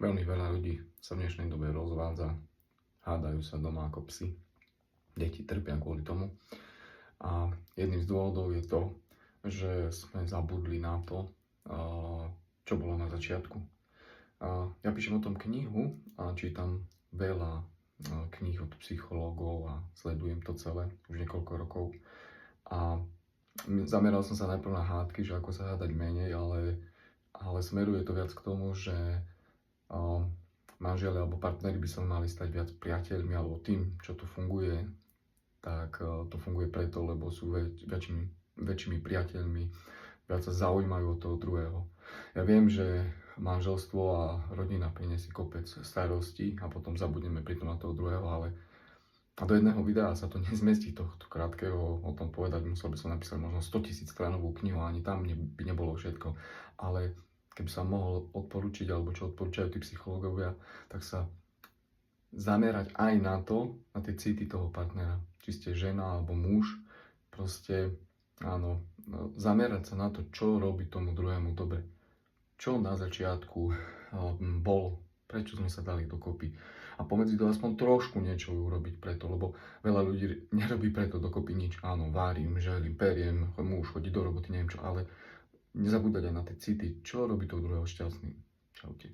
Veľmi veľa ľudí sa v dnešnej dobe rozvádza, hádajú sa doma ako psi. Deti trpia kvôli tomu. A jedným z dôvodov je to, že sme zabudli na to, čo bolo na začiatku. Ja píšem o tom knihu a čítam veľa kníh od psychológov a sledujem to celé už niekoľko rokov. A zameral som sa najprv na hádky, že ako sa hádať menej, ale smeruje to viac k tomu, že manželia alebo partneri by sa mali stať viac priateľmi alebo tým, čo tu funguje, tak to funguje preto, lebo sú väčšími priateľmi, viac sa zaujímajú o toho druhého. Ja viem, že manželstvo a rodina prinesie kopec starostí a potom zabudneme pritom na toho druhého, ale do jedného videa sa to nezmestí tohto krátkeho o tom povedať, musel by som napísať možno 100 000 stranovú knihu a ani tam by nebolo všetko, ale keby som mohol odporučiť, alebo čo odporúčajú tí psychológovia, tak sa zamerať aj na to, na tie city toho partnera. Či ste žena alebo muž, proste áno, zamerať sa na to, čo robí tomu druhému dobre. Čo na začiatku bolo, prečo sme sa dali dokopy. A pomedzi to aspoň trošku niečo urobiť preto, lebo veľa ľudí nerobí preto dokopy nič. Áno, varím, želím, periem, muž chodí do roboty, neviem čo, ale nezabúdať aj na tie city, čo robí toho druhého šťastným. Čaute.